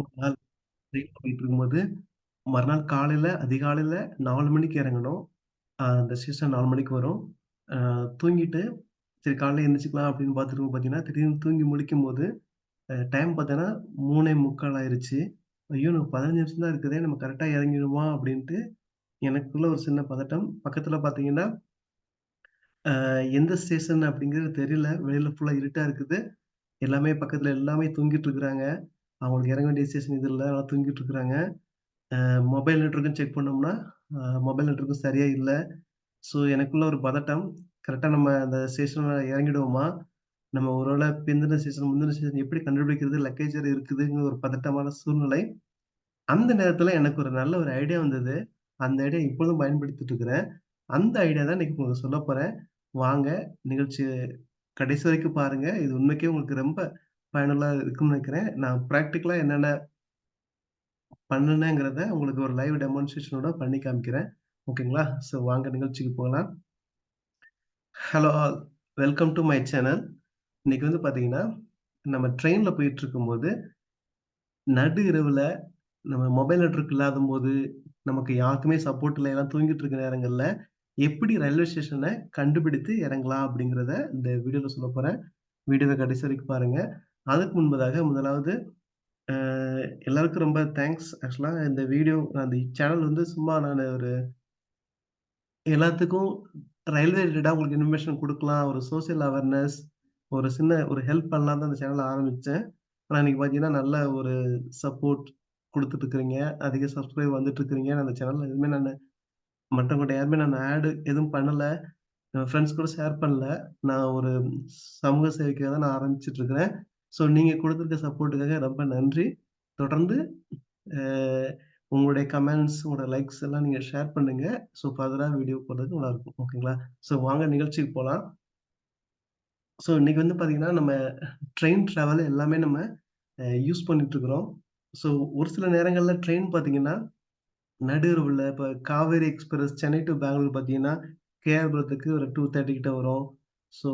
ஒரு நாள் ட்ரெயின்ல போயிட்டுருக்கும்போது, மறுநாள் அதிகாலையில 4 மணிக்கு இறங்கணும். அந்த ஸ்டேஷன் 4 மணிக்கு வரும். அ தூங்கிட்டு, சரி காலைல எந்திரிச்சுக்கலாம் அப்படின்னு பார்த்துருக்கும் பார்த்தீங்கன்னா, திடீர்னு தூங்கி முழிக்கும்போது, டைம் பார்த்தீங்கன்னா 3:45 ஆயிருச்சு. ஐயோ! இன்னும் 15 நிமிஷம் தான் இருக்குதே! நம்ம கரெக்ட்டா இறங்கிடுவோமா? அப்படின்ட்டு எனக்குள்ள ஒரு சின்ன பதட்டம். பக்கத்துல பார்த்தீங்கன்னா, எந்த ஸ்டேஷன் அப்படிங்கிறது தெரியல. வெளியில ஃபுல்லா இருட்டா இருக்குது. பக்கத்துல எல்லாமே தூங்கிட்டு இருக்கிறாங்க. அவங்களுக்கு இறங்க வேண்டிய ஸ்டேஷன் இது இல்ல. ஆனா தூங்கிட்டு இருக்கிறாங்க. மொபைல் நெட்வொர்க்கும் செக் பண்ணோம்னா, மொபைல் நெட்வொர்க்கும் சரியா இல்ல. ஸோ எனக்குள்ள ஒரு பதட்டம். கரெக்ட்டா நம்ம அந்த ஸ்டேஷன்ல இறங்கிடுவோமா? நம்ம ஒரு வேள பிந்தின ஸ்டேஷன், முந்தின ஸ்டேஷன் எப்படி கண்டுபிடிக்கிறது? லக்கேஜ் வேற இருக்குதுங்கிற ஒரு பதட்டமான சூழ்நிலை. அந்த நேரத்துல எனக்கு ஒரு நல்ல ஒரு ஐடியா வந்தது. அந்த ஐடியா இப்பொழுதும் பயன்படுத்திட்டு இருக்கிறேன். அந்த ஐடியா தான் இன்னைக்கு உங்களுக்கு சொல்லப் போறேன். வாங்க நிகழ்ச்சிய கடைசி வரைக்கும் பாருங்க. இது உண்மைக்கே உங்களுக்கு ரொம்ப பயனுள்ளதா இருக்கும்னு நினைக்கிறேன். நான் பிராக்டிகலா என்னென்ன பண்ணுனேங்கிறத உங்களுக்கு ஒரு லைவ் டெமான்ஸ்ட்ரேஷனோட பண்ணி காமிக்கிறேன். ஓகேங்களா? ஸோ வாங்க நிகழ்ச்சிக்கு போகலாம். Hello all. Welcome do my channel. இன்னைக்கு வந்து பார்த்தீங்கன்னா, நம்ம ட்ரெயின்ல போயிட்டுருக்கும்போது, நடு இரவுல நம்ம மொபைல் நெட்வொர்க் இல்லாதம்போது, நமக்கு யாருக்குமே சப்போர்ட் இல்ல, எல்லாம் தூங்கிட்டு இருக்க நேரங்கள்ல, எப்படி ரயில்வே ஸ்டேஷன கண்டுபிடித்து இறங்கலாம் அப்படிங்கிறத இந்த வீடியோல சொல்லப் போறேன். வீடியோவ கடைசி வரைக்கும் பாருங்க. அதுக்கு முன்பதாக முதலாவது அ எல்லாருக்கும் ரொம்ப தேங்க்ஸ். ஆக்சுவலா இந்த வீடியோ அந்த சேனல் வந்து சும்மா நானு ஒரு எல்லாத்துக்கும் ரயில்வே ரிலேட்டடா உங்களுக்கு இன்ஃபர்மேஷன் குடுக்கலாம். ஒரு சோசியல் அவேர்னஸ், ஒரு சின்ன ஒரு ஹெல்ப் பண்ணலான்னு தான் இந்த சேனல ஆரம்பிச்சேன். ஆனா இன்னைக்கு பார்த்தீங்கன்னா, நல்ல ஒரு சப்போர்ட் குடுத்துட்டு இருக்கிறீங்க. அதிக சப்ஸ்கிரைப் வந்துட்டு இருக்கிறீங்க. அந்த சேனல்ல எதுவுமே நானு மத்தவங்கட்ட யாருமே நான் ஆட் எதுவும் பண்ணல. என் ஃப்ரெண்ட்ஸ் கூட ஷேர் பண்ணல. நான் ஒரு சமூக சேவைக்காக தான் நான் ஆரம்பிச்சுட்டு இருக்கிறேன். ஸோ நீங்க குடுத்திருக்க சப்போர்ட்டுக்காக ரொம்ப நன்றி. தொடர்ந்து அ உங்களுடைய கமெண்ட்ஸ், உங்களோட லைக்ஸ் எல்லாம் நீங்க ஷேர் பண்ணுங்க. ஸோ ஃபர்தரா வீடியோ போடுறதுக்கு நல்லாருக்கும். ஓகேங்களா? ஸோ வாங்க நிகழ்ச்சிக்கு போலாம். ஸோ இன்னைக்கு வந்து பார்த்தீங்கன்னா, நம்ம ட்ரெயின் டிராவல் எல்லாமே நம்ம யூஸ் பண்ணிட்டு இருக்கிறோம். ஸோ ஒரு சில நேரங்கள்ல ட்ரெயின் பார்த்தீங்கன்னா, நடு இரவுல இப்ப காவேரி எக்ஸ்பிரஸ் சென்னை டூ பெங்களூர் பார்த்தீங்கன்னா, கேஆர்புரத்துக்கு ஒரு 2:30 கிட்ட வரும். ஸோ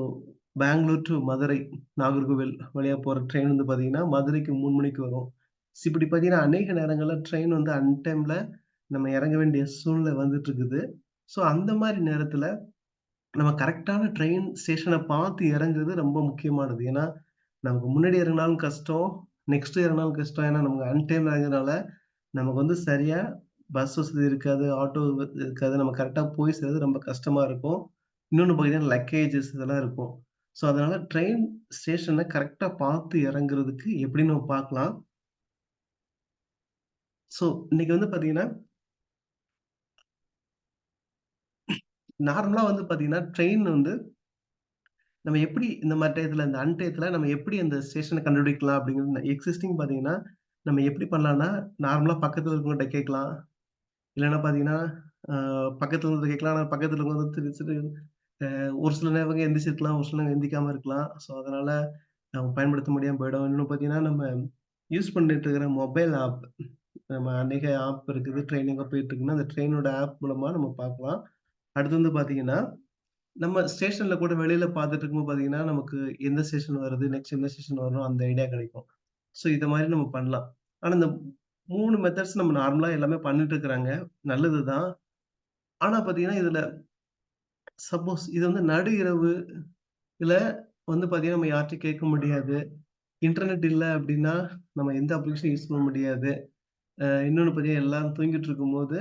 பெங்களூர் டூ மதுரை, நாகர்கோவில் வழியா போற ட்ரெயின் வந்து பார்த்தீங்கன்னா, மதுரைக்கு 3 மணிக்கு வரும். இப்படி பார்த்தீங்கன்னா, அநேக நேரங்கள்ல ட்ரெயின் வந்து அன்டைம்ல நம்ம இறங்க வேண்டிய சூழ்நிலை வந்துட்டு இருக்குது. ஸோ அந்த மாரி நேரத்துல நம்ம கரெக்ட்டான ட்ரெயின் ஸ்டேஷன பார்த்து இறங்குறது ரொம்ப முக்கியமானது. ஏன்னா, நமக்கு முன்னாடி இறங்குனாலும் கஷ்டம், நெக்ஸ்ட் இறங்குனாலும் கஷ்டம். ஏன்னா, நமக்கு அன்டைம்ல இறங்குறதுனால, நமக்கு வந்து சரியா பஸ் வசதி இருக்காது, ஆட்டோ இருக்காது. நம்ம கரெக்ட்டா போய் சேர்றது ரொம்ப கஷ்டமா இருக்கும். இன்னொன்னு பார்த்தீங்கன்னா, லக்கேஜஸ் இதெல்லாம் இருக்கும். ஸோ, அதனால ட்ரெயின் ஸ்டேஷன கரெக்ட்டா பார்த்து இறங்குறதுக்கு எப்படின்னு நம்ம பார்க்கலாம். ஸோ, இன்னைக்கு வந்து பார்த்தீங்கன்னா, நார்மலா வந்து பார்த்தீங்கன்னா, ட்ரெயின் வந்து நம்ம எப்படி இந்த மாரி டயத்துல, இந்த அன்டயத்துல நம்ம எப்படி அந்த ஸ்டேஷன கண்டுபிடிக்கலாம் அப்படிங்கிறது எக்ஸிஸ்டிங் பார்த்தீங்கன்னா, நம்ம எப்படி பண்ணலாம்னா, நார்மலா பக்கத்துல இருக்கவங்கட்ட கேட்கலாம். இல்லன்னா பார்த்தீங்கன்னா, அ பக்கத்துல இருக்கிறவங்கட்ட கேட்கலாம். ஆனா பக்கத்துல இருக்கவங்க வந்து திரு திரு ஒரு சில நேரங்க எந்திரிச்சிருக்கலாம், ஒரு சில நேரம் எந்திரிக்காம இருக்கலாம். ஸோ அதனால நம்ம பயன்படுத்த முடியாம போயிடும். இன்னும் பார்த்தீங்கன்னா, நம்ம யூஸ் பண்ணிட்டு இருக்கிற மொபைல் ஆப் நம்ம அநேக ஆப் இருக்குது. ட்ரெயின் எங்க போயிட்டு இருக்குன்னா, அந்த ட்ரெயினோட ஆப் மூலமா நம்ம பார்க்கலாம். அடுத்து வந்து பார்த்தீங்கன்னா நம்ம ஸ்டேஷன்ல கூட வெளியில பார்த்துட்டு இருக்கும்போது பார்த்தீங்கன்னா, நமக்கு எந்த ஸ்டேஷன் வருது, நெக்ஸ்ட் எந்த ஸ்டேஷன் வரும் அந்த ஐடியா கிடைக்கும். ஸோ இத மாரி நம்ம பண்ணலாம். ஆனா இந்த 3 மெத்தட்ஸ் நம்ம நார்மலா எல்லாமே பண்ணிட்டு இருக்கிறாங்க. நல்லது தான். ஆனா பார்த்தீங்கன்னா, இதுல சப்போஸ் இது வந்து நடு இரவு இல்ல வந்து பார்த்தீங்கன்னா, நம்ம யார்ட்டயும் கேட்க முடியாது. இன்டர்நெட் இல்ல அப்டின்னா, நம்ம எந்த அப்ளிகேஷன் யூஸ் பண்ண முடியாது. இன்னொன்னு பார்த்தீங்கன்னா, எல்லாரும் தூங்கிட்டு இருக்கும்போது,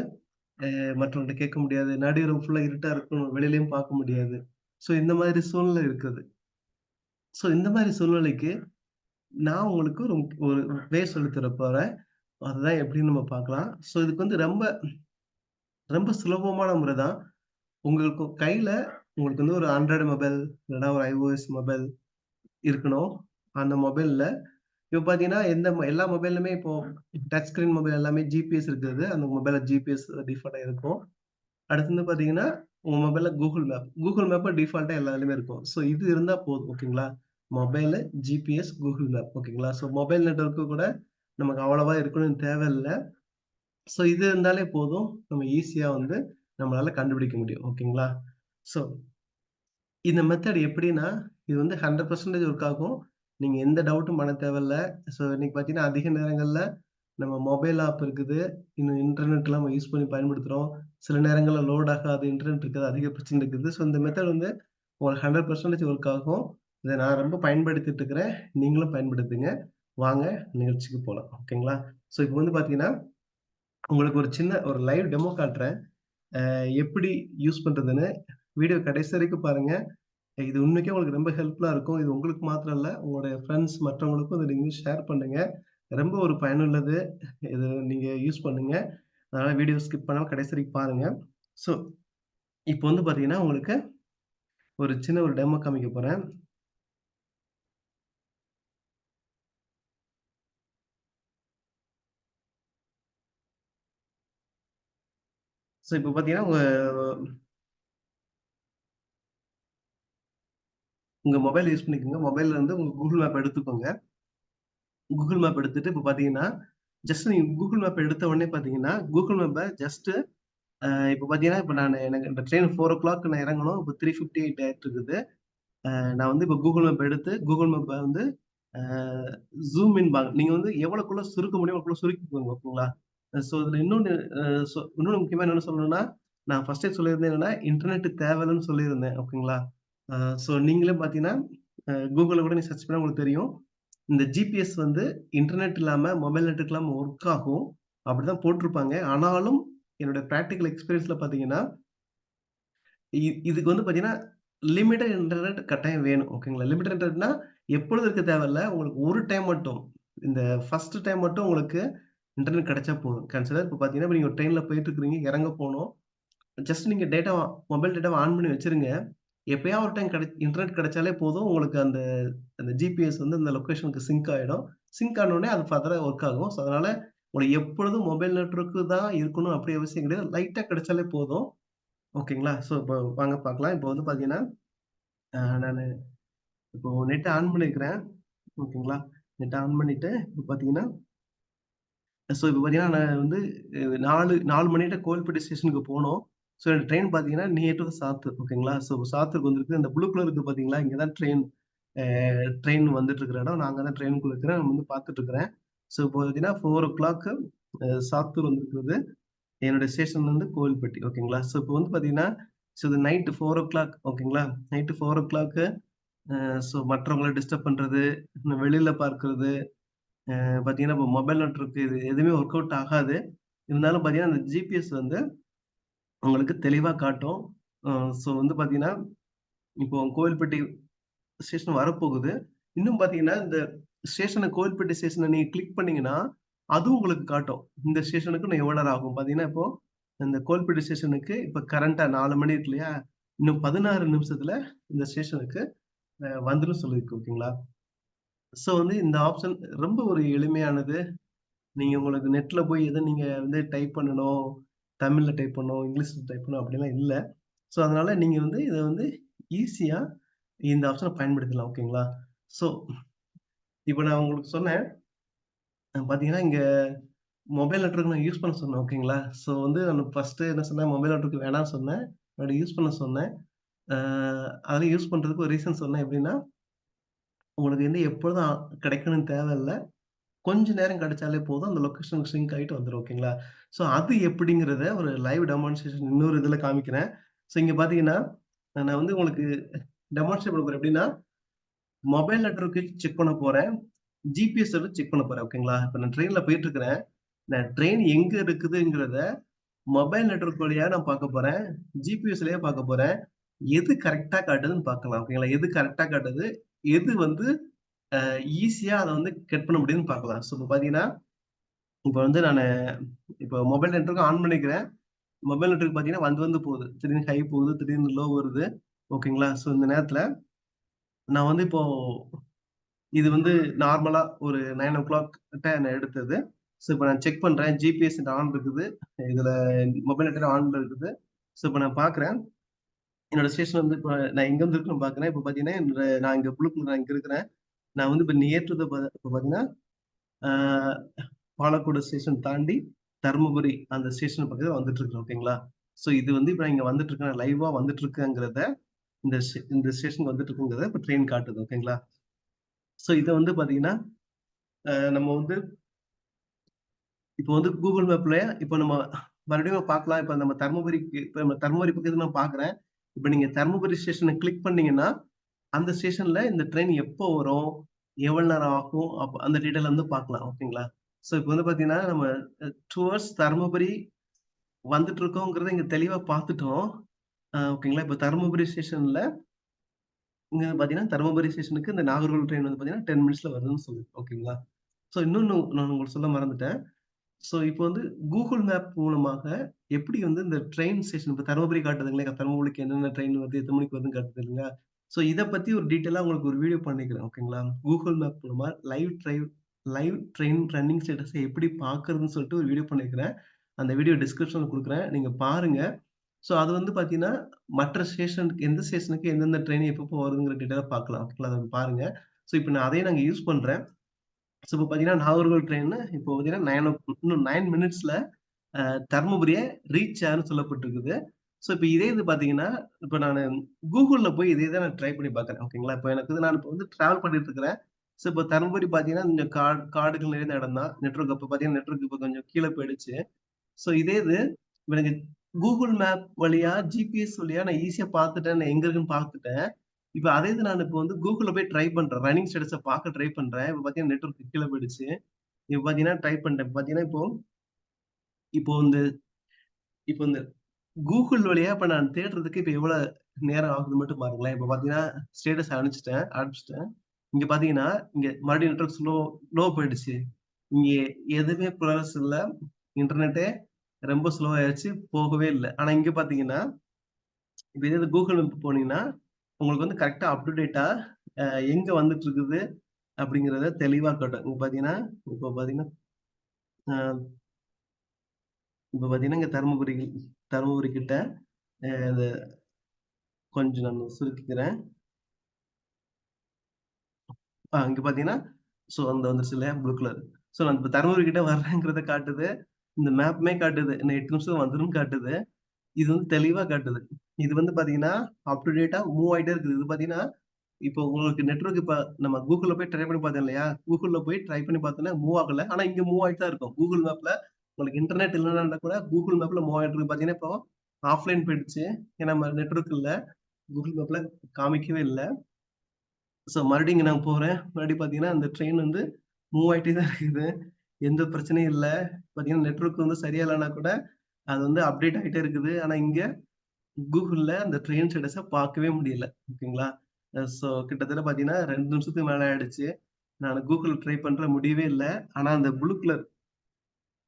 மற்றவங்கள்ட்ட கேட்க முடியாது. நடு இரவு ஃபுல்லா இருட்டா இருக்கும். வெளியிலயும் பார்க்க முடியாது. ஸோ இந்த மாதிரி சூழ்நிலை இருக்குது. ஸோ இந்த மாரி சூழ்நிலைக்கு நான் உங்களுக்கு ஒரு வே சொல்லி தர போறேன். அதுதான் எப்படின்னு நம்ம பார்க்கலாம். ஸோ இதுக்கு வந்து ரொம்ப ரொம்ப சுலபமான முறை தான். உங்களுக்கு கையில உங்களுக்கு வந்து ஒரு ஆண்ட்ராய்டு மொபைல் இல்லன்னா ஒரு iOS மொபைல் இருக்கணும். அந்த மொபைல்ல இப்ப பார்த்தீங்கன்னா, எல்லா மொபைல்லுமே இப்போ டச் ஸ்கிரீன் மொபைல் எல்லாமே ஜிபிஎஸ் இருக்குது. அந்த மொபைல்ல ஜிபிஎஸ் டிஃபால்ட்டா இருக்கும். அடுத்து வந்து பார்த்தீங்கன்னா, உங்க மொபைல்ல கூகுள் மேப். கூகுள் மேப் டிஃபால்ட்டா எல்லா இதுலயுமே இருக்கும். ஸோ இது இருந்தா போதும். ஓகேங்களா? Mobile, GPS, Google map. ஓகேங்களா? ஸோ மொபைல் நெட்வொர்க்கு கூட நமக்கு அவ்வளவா இருக்கணும்னு தேவையில்ல. ஸோ இது இருந்தாலே போதும். நம்ம ஈஸியா வந்து நம்மளால கண்டுபிடிக்க முடியும். ஓகேங்களா? ஸோ இந்த மெத்தட் எப்படின்னா, இது வந்து 100% ஒர்க் ஆகும். நீங்க எந்த டவுட்டும் பண்ண தேவையில்ல. ஸோ இன்னைக்கு பார்த்தீங்கன்னா, அதிக நேரங்கள்ல நம்ம மொபைல் ஆப் இருக்குது. இன்னும் இன்டர்நெட்லாம் நம்ம யூஸ் பண்ணி பயன்படுத்துறோம். சில நேரங்கள்ல லோட் ஆகாது, இன்டர்நெட் இருக்காது, அதிக பிரச்சனை இருக்குது. ஸோ இந்த மெத்தட் வந்து உங்களுக்கு 100% ஒர்க் ஆகும். இத நான் ரொம்ப பயன்படுத்திட்டு இருக்கிறேன். நீங்களும் பயன்படுத்துங்க. வாங்க நிகழ்ச்சிக்கு போலாம். ஓகேங்களா? ஸோ இப்ப வந்து பார்த்தீங்கன்னா, உங்களுக்கு ஒரு சின்ன ஒரு லைவ் டெமோ காட்டுறேன். எப்படி யூஸ் பண்றதுன்னு. வீடியோ கடைசி வரைக்கும் பாருங்க. இது உண்மைக்கே உங்களுக்கு ரொம்ப ஹெல்ப்ஃபுல்லா இருக்கும். இது உங்களுக்கு மாத்திரம் இல்ல, உங்களுடைய ஃபிரெண்ட்ஸ் மற்றவங்களுக்கும் இத நீங்க ஷேர் பண்ணுங்க. ரொம்ப ஒரு பயனுள்ளது. இத நீங்க யூஸ் பண்ணுங்க. அதனால வீடியோ ஸ்கிப் பண்ணாம கடைசி வரைக்கும் பாருங்க. ஸோ, இப்போ வந்து பார்த்தீங்கன்னா, உங்களுக்கு ஒரு சின்ன ஒரு டெமோ காமிக்க போறேன். ஸோ, இப்போ பார்த்தீங்கன்னா, உங்க உங்க மொபைல் யூஸ் பண்ணிக்கோங்க. மொபைல்ல இருந்து உங்க Google மேப் எடுத்துக்கோங்க. Google மேப் எடுத்துட்டு இப்ப பார்த்தீங்கன்னா, ஜஸ்ட் நீங்க Google மேப் எடுத்த உடனே பார்த்தீங்கன்னா, Google மேப்ப ஜஸ்ட் இப்ப பார்த்தீங்கன்னா, இப்ப எனக்கு இந்த ட்ரெயின் 4:00 நான் இறங்கணும். இப்ப 3:58 ஆயிட்டு இருக்குது. நான் வந்து இப்ப Google மேப் எடுத்து Google மேப்ப வந்து அ ஜூம் இன்பாங்க. நீங்க வந்து எவ்வளவுக்குள்ள சுருக்க முடியுமோ அவ்வளவுக்குள்ள சுருக்கிக்கோங்க. ஓகேங்களா? ஸோ இதுல இன்னொன்னு இன்னொன்னு முக்கியமா என்னன்னு சொல்லணும்னா, நான் ஃபர்ஸ்ட்டே சொல்லியிருந்தேன் என்னன்னா, இன்டர்நெட் தேவையில்லன்னு சொல்லியிருந்தேன். ஓகேங்களா? அ ஸோ நீங்களே பார்த்தீங்கன்னா, Googleல கூட நீங்க சர்ச் பண்ணா உங்களுக்கு தெரியும். இந்த ஜிபிஎஸ் வந்து இன்டர்நெட் இல்லாம, மொபைல் நெட்டுக்கு இல்லாம ஒர்க் ஆகும். அப்படிதான் போட்டிருப்பாங்க. ஆனாலும் என்னோட பிராக்டிகல் எக்ஸ்பீரியன்ஸ்ல பார்த்தீங்கன்னா, இதுக்கு வந்து பார்த்தீங்கன்னா, லிமிட்டட் இன்டர்நெட் கட்டாயம் வேணும். ஓகேங்களா? லிமிட்டட் இன்டர்நெட்னா எப்பொழுதும் இருக்க தேவையில்ல. உங்களுக்கு ஒரு டைம் மட்டும். இந்த ஃபர்ஸ்ட் டைம் மட்டும் உங்களுக்கு இன்டர்நெட் கிடைச்சா போதும். கன்சிடர் இப்ப பார்த்தீங்கன்னா, இப்ப நீங்க ஒரு ட்ரெயின்ல போயிட்டு இருக்கிறீங்க, இறங்க போணும். ஜஸ்ட் நீங்க மொபைல் டேட்டாவ ஆன் பண்ணி வச்சுருங்க. எப்பயாவது ஒரு டைம் இன்டர்நெட் கிடைச்சாலே போதும். உங்களுக்கு அந்த அந்த ஜிபிஎஸ் வந்து அந்த லொகேஷனுக்கு சிங்க் ஆயிடும். சிங்க் ஆனோனே அது ஃபர்தரா ஒர்க் ஆகும். ஸோ அதனால உங்களுக்கு எப்பொழுதும் மொபைல் நெட்வொர்க் தான் இருக்கணும் அப்படி அவசியம் கிடையாது. லைட்டா கிடைச்சாலே போதும். ஓகேங்களா? ஸோ இப்போ வாங்க பார்க்கலாம். இப்போ வந்து பார்த்தீங்கன்னா, நானு இப்போ நெட் ஆன் பண்ணியிருக்கிறேன். ஓகேங்களா? நெட் ஆன் பண்ணிட்டு இப்போ பார்த்தீங்கன்னா, இப்போ பார்த்தீங்கன்னா, நான் வந்து 4 மணிட்ட கோவில்பட்டி ஸ்டேஷனுக்கு போணும். எனக்கு ட்ரெயின் பார்த்தீங்கன்னா, நியர் டூ சாத்தூர். ஓகேங்களா? சாத்தூருக்கு வந்திருக்கு. இந்த ப்ளூ கலர் இருக்கு பார்த்தீங்களா? இங்க தான் ட்ரெயின் வந்துட்டு இருக்கிற இடம். நான் அங்க தான் ட்ரெயினுக்குள்ள இருக்கிறேன். நான் வந்து பார்த்துட்டு இருக்கிறேன். இப்போ பார்த்தீங்கன்னா 4:00 சாத்தூர் வந்திருக்கிறது. என்னோட ஸ்டேஷன் வந்து கோவில்பட்டி. ஓகேங்களா? இப்போ வந்து பார்த்தீங்கன்னா, இது நைட் 4:00 ஓகேங்களா? நைட் 4:00 மற்றவங்கள டிஸ்டர்ப் பண்றது, வெளியில பார்க்கிறது, பார்த்தீங்கன்னா, இப்போ மொபைல் நெட்வொர்க் இது எதுவுமே ஒர்க் அவுட் ஆகாது. இருந்தாலும் பார்த்தீங்கன்னா, அந்த ஜிபிஎஸ் வந்து உங்களுக்கு தெளிவா காட்டும். அ வந்து பார்த்தீங்கன்னா, இப்போ கோவில்பட்டி ஸ்டேஷன் வரப்போகுது. இன்னும் பார்த்தீங்கன்னா, இந்த கோவில்பட்டி ஸ்டேஷன நீங்க கிளிக் பண்ணீங்கன்னா, அதுவும் உங்களுக்கு காட்டும். இந்த ஸ்டேஷனுக்கு இன்னும் எவ்வளோ நேரம் ஆகும். பார்த்தீங்கன்னா, இப்போ இந்த கோவில்பட்டி ஸ்டேஷனுக்கு இப்ப கரண்ட்டா 4 மணி இருக்கு இல்லையா? இன்னும் 16 நிமிஷத்துல இந்த ஸ்டேஷனுக்கு வந்துரும் சொல்லிருக்கு. ஓகேங்களா? வந்து இந்த ஆப்ஷன் ரொம்ப ஒரு எளிமையானது. நீங்க உங்களுக்கு நெட்ல போய் எதுவும் நீங்க வந்து டைப் பண்ணணும், தமிழ்ல டைப் பண்ணணும், இங்கிலீஷ்ல டைப் பண்ணணும் அப்படிலாம் இல்ல. அதனால நீங்க வந்து இத வந்து ஈஸியா இந்த ஆப்ஷன பயன்படுத்தலாம். ஓகேங்களா? ஸோ இப்ப நான் உங்களுக்கு சொன்னேன். பார்த்தீங்கன்னா, இங்க மொபைல் நெட்வொர்க் நான் யூஸ் பண்ண சொன்னேன். ஓகேங்களா? வந்து நான் ஃபர்ஸ்ட்டு என்ன சொன்னேன், மொபைல் நெட்வொர்க் வேணான்னு சொன்னேன். மறுபடியும் யூஸ் பண்ண சொன்னேன். அ அதெல்லாம் யூஸ் பண்றதுக்கு ஒரு ரீசன் சொன்னேன். எப்படின்னா, உங்களுக்கு வந்து எப்பொழுதும் கிடைக்கணும்னு தேவையில்ல. கொஞ்ச நேரம் கிடைச்சாலே போதும். அந்த லொகேஷன் சிங்க் ஆயிட்டு வந்துரும். ஓகேங்களா? அது எப்படிங்கிறத ஒரு லைவ் டெமான்ஸ்ட்ரேஷன் இன்னொரு இதுல காமிக்கிறேன். இங்க பார்த்தீங்கன்னா, நான் வந்து உங்களுக்கு டெமான்ஸ்ட்ரேட் பண்ண போறேன். எப்படின்னா, மொபைல் நெட்வொர்க் செக் பண்ண போறேன். ஜிபிஎஸ் செக் பண்ண போறேன். ஓகேங்களா? இப்ப நான் ட்ரெயின்ல போயிட்டு இருக்கிறேன். நான் ட்ரெயின் எங்க இருக்குதுங்கிறத மொபைல் நெட்வொர்க் வழியா நான் பார்க்க போறேன். ஜிபிஎஸ்லயே பார்க்க போறேன். எது கரெக்ட்டா காட்டுதுன்னு பார்க்கலாம். ஓகேங்களா? எது கரெக்ட்டா காட்டுது? எது வந்து ஈஸியா அத வந்து கட் பண்ண முடியுதுன்னு பார்க்கலாம். இப்ப பார்த்தீங்கன்னா, இப்ப வந்து இப்ப மொபைல் நெட்வொர்க் ஆன் பண்ணிக்கிறேன். மொபைல் நெட்வொர்க் பார்த்தீங்கன்னா வந்து போகுது. திடீர்னு ஹை போகுது, திடீர்னு லோ வருது. ஓகேங்களா? இந்த நேரத்துல நான் வந்து இப்போ இது வந்து நார்மலா ஒரு 9:00 கிட்ட நான் எடுத்தது. இப்ப நான் செக் பண்றேன். ஜிபிஎஸ் ஆன் இருக்குது. இதுல மொபைல் நெட்வொர்க் ஆன்ல இருக்குது. இப்ப நான் பார்க்குறேன். என்னோட ஸ்டேஷன் வந்து இப்ப நான் எங்க வந்து இருக்குன்னு பார்க்குறேன். இப்ப பார்த்தீங்கன்னா, நான் இங்க ப்ளூ நான் இங்க இருக்கிறேன். நான் வந்து இப்ப நியர் டூ இப்ப பார்த்தீங்கன்னா, ஆ பாலக்கோடு ஸ்டேஷன் தாண்டி தர்மபுரி அந்த ஸ்டேஷன் பக்கத்துல வந்துட்டு இருக்கேன். ஓகேங்களா? இது வந்து இப்ப நான் இங்க வந்துட்டு இருக்கேன். லைவா வந்துட்டு இருக்கேங்கிறத இந்த ஸ்டேஷன் வந்துட்டு இருக்குங்கிறத இப்ப ட்ரெயின் காட்டுது. ஓகேங்களா? இத வந்து பார்த்தீங்கன்னா, நம்ம வந்து இப்போ வந்து Google மேப்ல இப்போ நம்ம மறுபடியும் பார்க்கலாம். இப்ப நம்ம தர்மபுரிக்கு இப்ப நம்ம தர்மபுரி பக்கத்துல நான் பார்க்குறேன். இப்ப நீங்க தர்மபுரி ஸ்டேஷன கிளிக் பண்ணீங்கன்னா, அந்த ஸ்டேஷன்ல இந்த ட்ரெயின் எப்போ வரும்? எவ்வளவு நேரம் ஆகும்? அந்த டீட்டெயில் வந்து பார்க்கலாம். ஓகேங்களா? ஸோ இப்ப வந்து பார்த்தீங்கன்னா, நம்ம டுவர்ட்ஸ் தர்மபுரி வந்துட்டு இருக்கோங்கிறத இங்க தெளிவா பார்த்துட்டோம். ஓகேங்களா? இப்ப தர்மபுரி ஸ்டேஷன்ல இங்க பார்த்தீங்கன்னா, தர்மபுரி ஸ்டேஷனுக்கு இந்த நாகர்கோவில் ட்ரெயின் வந்து பார்த்தீங்கன்னா, 10 மினிட்ஸ்ல வருதுன்னு சொல்லுது. ஓகேங்களா? ஸோ இன்னொன்னு நான் உங்களுக்கு சொல்ல மறந்துட்டேன். ஸோ இப்போ வந்து Google மேப் மூலமாக எப்படி வந்து இந்த ட்ரெயின் ஸ்டேஷன் இப்ப தர்மபுரி காட்டுதுங்களா, தர்மபுரிக்கு என்னென்ன ட்ரெயின் வருது, எத்தன மணிக்கு வருதுன்னு காட்டுது இல்லைங்களா? ஸோ இத பத்தி ஒரு டீட்டெயிலா உங்களுக்கு ஒரு வீடியோ பண்ணிக்கிறேன். ஓகேங்களா? Google மேப் மூலமா லைவ் ட்ரெயின் ரன்னிங் ஸ்டேட்டஸ எப்படி பார்க்கறதுன்னு சொல்லிட்டு ஒரு வீடியோ பண்ணியிருக்கிறேன். அந்த வீடியோ டிஸ்கிரிப்ஷன்ல குடுக்குறேன். நீங்க பாருங்க. ஸோ அது வந்து பார்த்தீங்கன்னா, மற்ற ஸ்டேஷனுக்கு எந்த ஸ்டேஷனுக்கு எந்தெந்த ட்ரெயின் எப்பப்போ வருதுங்கிற டீட்டெயிலா பார்க்கலாம். ஓகேங்களா? அத பாருங்க. ஸோ இப்ப நான் அதையும் நாங்க யூஸ் பண்றேன். ஸோ இப்ப பார்த்தீங்கன்னா, நாகர்கோவில் ட்ரெயின் இப்போ பார்த்தீங்கன்னா, இன்னும் 9 மினிட்ஸ்ல தர்மபுரிய ரீச் ஆகும்ன்னு சொல்லப்பட்டிருக்குது. ஸோ இப்ப இதே இது பார்த்தீங்கன்னா, இப்ப நானு Googleல போய் இதே தான் நான் ட்ரை பண்ணி பார்க்குறேன். ஓகேங்களா? இப்ப எனக்கு வந்து நான் இப்ப வந்து டிராவல் பண்ணிட்டு இருக்கிறேன். ஸோ இப்ப தர்மபுரி பார்த்தீங்கன்னா, இந்த காடுகள் நிறைந்த இடம் தான். நெட்வொர்க் அப்ப பார்த்தீங்கன்னா, நெட்வொர்க் இப்ப கொஞ்சம் கீழ போயிடுச்சு. ஸோ இதே இது இப்ப எனக்கு Google மேப் வழியா, ஜிபிஎஸ் வழியா நான் ஈஸியா பார்த்துட்டேன். நான் எங்க இருக்குன்னு பார்த்துட்டேன். இப்ப அதே இது நான் இப்ப வந்து Googleல போய் ட்ரை பண்றேன். ரன்னிங் ஸ்டேட்டஸ பார்க்க ட்ரை பண்றேன். இப்ப பார்த்தீங்கன்னா, நெட்வொர்க் கீழ போயிடுச்சு. இப்ப பார்த்தீங்கன்னா, ட்ரை பண்ணிட்டேன். இப்ப பார்த்தீங்கன்னா, இப்போ இப்போ இந்த இப்போ இந்த Google வழியா இப்ப நான் தேடுறதுக்கு இப்ப எவ்வளவு நேரம் ஆகுதுன்னு மட்டும் பாருங்களேன். இப்ப பார்த்தீங்கன்னா, ஸ்டேட்டஸ் அனுப்பிச்சுட்டேன். இங்க பார்த்தீங்கன்னா, இங்க மறுபடியும் நெட்வொர்க் லோ போயிடுச்சு. இங்க எதுவுமே ப்ராசஸ் இல்ல. இன்டர்நெட்டே ரொம்ப ஸ்லோ ஆயிருச்சு. போகவே இல்ல. ஆனா இங்க பார்த்தீங்கன்னா, இப்ப இதே இது Google மேப் போனீங்கன்னா, உங்களுக்கு வந்து கரெக்ட்டா அப் டு டேட்டா அ எங்க வந்துட்டு இருக்குது அப்படிங்கிறத தெளிவா காட்டும். இங்க பார்த்தீங்கன்னா, இப்ப பார்த்தீங்கன்னா, அ இப்ப பார்த்தீங்கன்னா, இங்க தர்மபுரி கிட்ட இது கொஞ்சம் நான் சுருக்கிக்கிறேன். இங்க பார்த்தீங்கன்னா, ஸோ அந்த வந்துருச்சு இல்லையா? Blue colour. ஸோ நான் இப்ப தர்மபுரி கிட்ட வர்றேங்கிறத காட்டுது. இந்த மேப்புமே காட்டுது. இன்னும் 8 நிமிஷத்துல வந்துரும்ன்னு காட்டுது. இது வந்து தெளிவா காட்டுது. இது வந்து பார்த்தீங்கன்னா, அப் டு டேட்டா மூவ் ஆயிட்டே இருக்குது. இது பார்த்தீங்கன்னா, இப்போ உங்களுக்கு நெட்வொர்க் இப்ப நம்ம Googleல போய் ட்ரை பண்ணி பார்த்தோம் இல்லையா? Googleல போய் ட்ரை பண்ணி பார்த்தோம்னா மூவ் ஆகல. ஆனா இங்க மூவ் ஆயிட்டு தான் இருக்கும். Google மேப்ல உங்களுக்கு இன்டர்நெட் இல்லன்னா கூட Google மேப்ல மூவ் ஆயிட்டு இருக்கு. பார்த்தீங்கன்னா, இப்போ ஆஃப்லைன் போயிடுச்சு. ஏன்னா நெட்வொர்க் இல்ல. Google மேப்ல காமிக்கவே இல்ல. ஸோ மறுபடியும் இங்க நான் போறேன். மறுபடியும் பார்த்தீங்கன்னா, அந்த ட்ரெயின் வந்து மூவ் ஆயிட்டே தான் இருக்குது. எந்த பிரச்சனையும் இல்ல. பார்த்தீங்கன்னா, நெட்வொர்க் வந்து சரியா இல்லன்னா கூட, அது வந்து அப்டேட் ஆயிட்டே இருக்குது. ஆனா இங்க Googleல அந்த ட்ரெயின் ஸ்டேட்டஸ பார்க்கவே முடியல. ஓகேங்களா? ஸோ கிட்டத்தட்ட பார்த்தீங்கன்னா, 2 நிமிஷத்துக்கு மேல ஆயிடுச்சு. நானு Google ட்ரை பண்றேன் முடியவே இல்ல. ஆனா அந்த ப்ளூ கலர்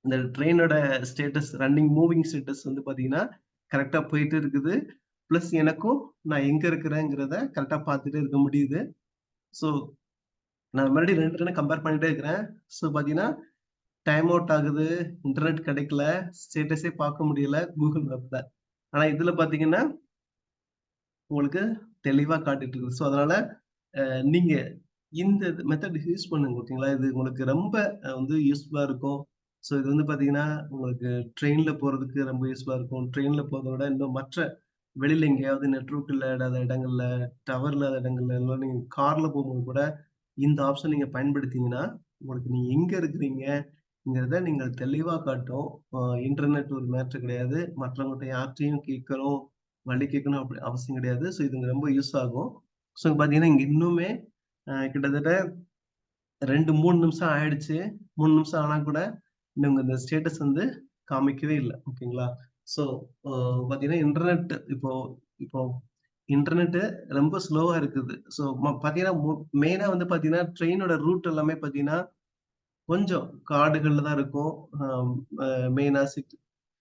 இந்த ட்ரெயினோட ஸ்டேட்டஸ் மூவிங் ஸ்டேட்டஸ் வந்து பார்த்தீங்கன்னா, கரெக்ட்டா போயிட்டு இருக்குது. பிளஸ் எனக்கும் நான் எங்க இருக்கிறேங்கிறத கரெக்ட்டா பார்த்துட்டே இருக்க முடியுது. ஸோ நான் மறுபடியும் 2 ட்ரெயின கம்பேர் பண்ணிட்டே இருக்கிறேன். ஸோ பார்த்தீங்கன்னா, டைம் அவுட் ஆகுது. இன்டர்நெட் கிடைக்கல. ஸ்டேட்டஸே பார்க்க முடியல Google மேப்ல. ஆனா இதுல பார்த்தீங்கன்னா, உங்களுக்கு தெளிவா காட்டிட்டு இருக்குது. ஸோ அதனால நீங்க இந்த மெத்தட் யூஸ் பண்ணுங்க. ஓகேங்களா? இது உங்களுக்கு ரொம்ப வந்து யூஸ்ஃபுல்லா இருக்கும். ஸோ இது வந்து பார்த்தீங்கன்னா, உங்களுக்கு ட்ரெயின்ல போறதுக்கு ரொம்ப யூஸ்ஃபுல்லா இருக்கும். ட்ரெயின்ல போறத விட இன்னும் மற்ற வெளியில எங்கேயாவது நெட்வொர்க் இல்லாத இடங்கள்ல, டவர் இல்லாத இடங்கள்ல எல்லாம் நீங்க கார்ல போகும்போது கூட இந்த ஆப்ஷன் நீங்க பயன்படுத்தீங்கன்னா, உங்களுக்கு நீங்க எங்க இருக்கிறீங்கங்கிறத நீங்கள் தெளிவா காட்டும். அ இன்டர்நெட் ஒரு மேட்டர் கிடையாது. மற்றவங்கட்ட யார்ட்டயும் கேட்கணும், வழி கேட்கணும் அப்படி அவசியம் கிடையாது. ஸோ இது ரொம்ப யூஸ் ஆகும். ஸோ பார்த்தீங்கன்னா, இங்க இன்னுமே கிட்டத்தட்ட 2, 3 நிமிஷம் ஆயிடுச்சு. 3 நிமிஷம் ஆனா கூட இன்னும் இந்த ஸ்டேட்டஸ் வந்து காமிக்கவே இல்ல. ஓகேங்களா? ஸோ அ பார்த்தீங்கன்னா, இப்போ இப்போ இன்டர்நெட் ரொம்ப ஸ்லோவா இருக்குது. ஸோ பார்த்தீங்கன்னா, மெயினா வந்து பார்த்தீங்கன்னா, ட்ரெயினோட ரூட் எல்லாமே பார்த்தீங்கன்னா, கொஞ்சம் காடுகள்ல தான் இருக்கும். அம் அ மெயினா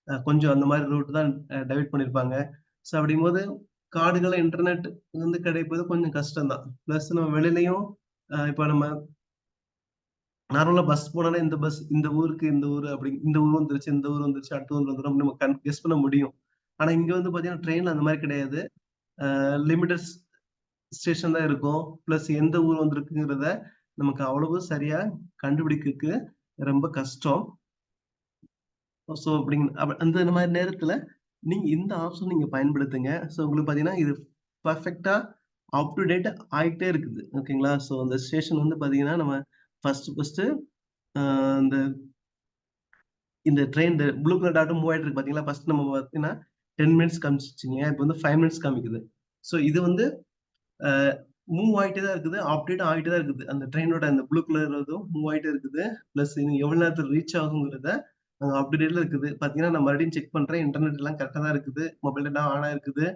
கொஞ்சம் அந்த மாரி ரூட் தான் டைவர்ட் பண்ணியிருப்பாங்க. ஸோ அப்படிங்கும்போது காடுகள்ல இன்டர்நெட் வந்து கிடைப்பது கொஞ்சம் கஷ்டம் தான். பிளஸ் நம்ம வெளிலயும் இப்ப நம்ம நார்மலா பஸ் போனோம்னா இந்த ஊருக்கு இந்த ஊரு அப்படி இந்த ஊர் வந்துருச்சு, இந்த ஊர் வந்துருச்சு, அடுத்த ஊர் வந்துரும் நம்ம கெஸ் பண்ண முடியும். ஆனா இங்க வந்து பார்த்தீங்கன்னா, ட்ரெயின்ல அந்த மாரி கிடையாது. லிமிட்டட் ஸ்டேஷன் தான் இருக்கும். பிளஸ் எந்த ஊர் வந்திருக்குங்கிறத நமக்கு அவ்வளவு சரியா கண்டுபிடிக்கக்கு ரொம்ப கஷ்டம். ஸோ அந்த மாரி நேரத்துல நீங்க இந்த ஆப்ஷன் நீங்க பயன்படுத்துங்க. ஸோ உங்களுக்கு பார்த்தீங்கன்னா, இது பெர்ஃபெக்ட்டா அப் டு டேட் ஆயிட்டே இருக்குது. ஓகேங்களா? ஸோ அந்த ஸ்டேஷன் வந்து பார்த்தீங்கன்னா, நம்ம ஃபர்ஸ்ட்டு அ இந்த இந்த ட்ரெயின் இந்த ப்ளூ கலர் டாட்டும் மூவ் ஆயிட்டு இருக்கு பார்த்தீங்களா? ஃபர்ஸ்ட் நம்ம பார்த்தீங்கன்னா 10 மினிட்ஸ் காமிச்சுச்சுங்க. இப்ப வந்து 5 மினிட்ஸ் காமிக்குது. ஸோ இது வந்து அ மூவ் ஆயிட்டே தான் இருக்குது. அப்டேட் ஆயிட்டே தான் இருக்குது. அந்த ட்ரெயினோட அந்த ப்ளூ கலர் இதும் மூவ் ஆயிட்டே இருக்குது. பிளஸ் இன்னும் எவ்வளவு நேரத்துல ரீச் ஆகுங்கிறத அப்டேட்ல இருக்குது. பார்த்தீங்கன்னா, நான் மறுபடியும் செக் பண்றேன். இன்டர்நெட் எல்லாம் கரெக்ட்டா தான் இருக்குது. மொபைல் டேட்டா ஆனா இருக்குது.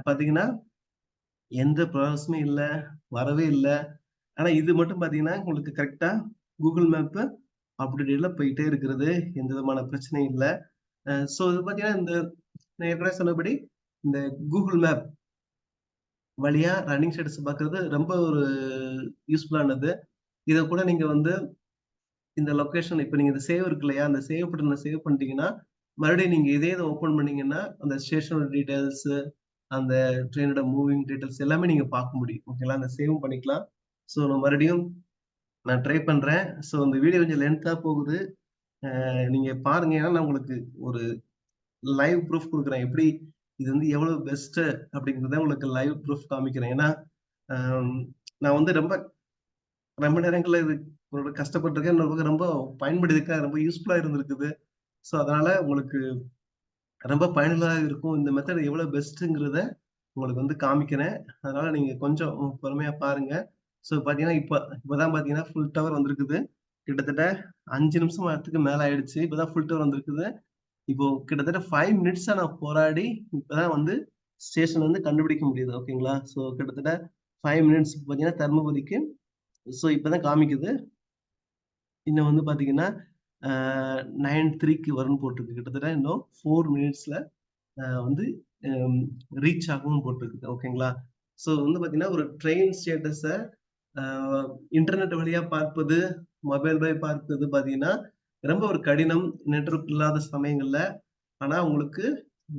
பார்த்தீங்கன்னா, எந்த ப்ராசஸுமே இல்ல. வரவே இல்ல. ஆனா இது மட்டும் பார்த்தீங்கன்னா, உங்களுக்கு கரெக்ட்டா Google மேப் அப்டேட்ல போயிட்டே இருக்கிறது. எந்த விதமான பிரச்சனையும் இல்ல. ஸோ இது பார்த்தீங்கன்னா, நான் ஏற்கனவே சொன்னபடி இந்த Google மேப் வழியா ரன்னிங் ஸ்டேட்டஸ் பார்க்கிறது ரொம்ப ஒரு யூஸ்ஃபுல்லானது. இத கூட நீங்க வந்து இந்த லொகேஷன் இப்ப நீங்க இந்த சேவ் இருக்கு இல்லையா? அந்த சேவ் பட்டன சேவ் பண்ணிட்டீங்கன்னா, மறுபடியும் நீங்க இதே இத ஓப்பன் பண்ணீங்கன்னா, அந்த ஸ்டேஷனோட டீட்டெயில்ஸ், அந்த ட்ரெயினோட மூவிங் டீட்டெயில்ஸ் எல்லாமே நீங்க பார்க்க முடியும். ஓகேங்களா? அந்த சேவும் பண்ணிக்கலாம். ஸோ நான் மறுபடியும் ட்ரை பண்றேன். ஸோ இந்த வீடியோ கொஞ்சம் லென்த்தா போகுது. நீங்க பாருங்க. ஏன்னா நான் உங்களுக்கு ஒரு லைவ் ப்ரூஃப் குடுக்குறேன். எப்படி இது வந்து எவ்வளவு பெஸ்ட்டு அப்படிங்கிறத உங்களுக்கு லைவ் ப்ரூஃப் காமிக்கிறேன். ஏன்னா, அம் நான் வந்து ரொம்ப ரொம்ப நேரங்கள்ல இது ஒரு கஷ்டப்பட்டுருக்கேன். இன்னொரு பக்கம் ரொம்ப பயன்படுத்தியிருக்கேன். ரொம்ப யூஸ்ஃபுல்லா இருந்திருக்குது. ஸோ அதனால உங்களுக்கு ரொம்ப பயனுள்ளதா இருக்கும். இந்த மெத்தட் எவ்வளோ பெஸ்ட்டுங்கிறத உங்களுக்கு வந்து காமிக்கிறேன். அதனால நீங்க கொஞ்சம் பொறுமையா பாருங்க. ஸோ பார்த்தீங்கன்னா, இப்பதான் பார்த்தீங்கன்னா, ஃபுல் டவர் வந்திருக்குது. கிட்டத்தட்ட 5 நிமிஷம் வரத்துக்கு மேல ஆயிடுச்சு. இப்பதான் ஃபுல் டவர் வந்திருக்குது. இப்போ கிட்டத்தட்ட 5 மினிட்ஸா நான் போராடி, இப்பதான் வந்து ஸ்டேஷன் வந்து கண்டுபிடிக்க முடியுது. ஓகேங்களா? ஸோ கிட்டத்தட்ட 5 மினிட்ஸ் பார்த்தீங்கன்னா, தர்மபுரிக்கு ஸோ இப்பதான் காமிக்குது. இன்னும் வந்து பார்த்தீங்கன்னா, அ 9:03க்கு வரும்னு போட்டிருக்கு. கிட்டத்தட்ட இன்னும் 4 மினிட்ஸ்ல வந்து அம் ரீச் ஆகும்னு போட்டிருக்குது. ஓகேங்களா? ஸோ வந்து பார்த்தீங்கன்னா, ஒரு ட்ரெயின் ஸ்டேட்டஸ அ இன்டர்நெட் வழியா பார்ப்பது, மொபைல் வழி பார்ப்பது பார்த்தீங்கன்னா, ரொம்ப ஒரு கடினம். நெட்வொர்க் இல்லாத சமயங்கள்ல. ஆனா உங்களுக்கு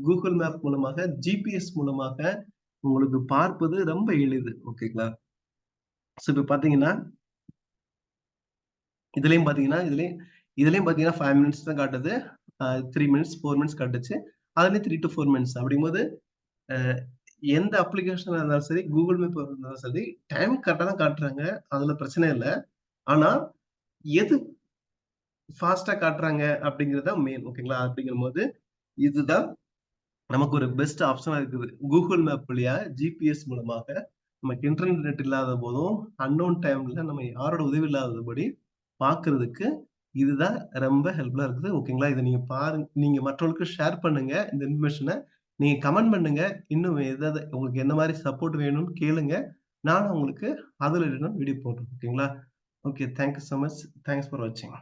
Google மேப் மூலமாக, ஜிபிஎஸ் மூலமாக உங்களுக்கு பார்ப்பது ரொம்ப எளிது. ஓகேங்களா? ஸோ இப்ப பார்த்தீங்கன்னா, இதுலயும் பார்த்தீங்கன்னா 5 மினிட்ஸ் தான் காட்டுது. 3 மினிட்ஸ், 4 மினிட்ஸ் காட்டுச்சு. அதுலயும் 3 டூ 4 மினிட்ஸ். அப்படிங்கும்போது, அ எந்த அப்ளிகேஷனா இருந்தாலும் சரி, Google மேப் இருந்தாலும் சரி, டைம் கரெக்ட்டா தான் காட்டுறாங்க. அதுல பிரச்சனை இல்ல. ஆனா, எது ஃபாஸ்ட்டா காட்டுறாங்க அப்படிங்கிறது தான் மெயின். ஓகேங்களா? அப்படிங்கும்போது, இதுதான் நமக்கு ஒரு பெஸ்ட் ஆப்ஷனா இருக்குது. Google மேப் வழியா ஜிபிஎஸ் மூலமாக நமக்கு இன்டர்நெட் இல்லாத போதும், அன்னோன் டைம்ல நம்ம யாரோட உதவி இல்லாதபடி பார்க்கிறதுக்கு இதுதான் ரொம்ப ஹெல்ப்ஃபுல்லா இருக்குது. ஓகேங்களா? இத நீங்க பாருங்க. நீங்க மற்றவங்களுக்கு ஷேர் பண்ணுங்க. இந்த இன்ஃபர்மேஷன. நீங்க கமெண்ட் பண்ணுங்க. இன்னும் ஏதாவது உங்களுக்கு என்ன மாரி சப்போர்ட் வேணும்னு கேளுங்க. நானும் உங்களுக்கு அது ரிலேட்டடா வீடியோ போடுறேன். ஓகேங்களா? Okay. Thank you so much. Thanks for வாட்சிங்.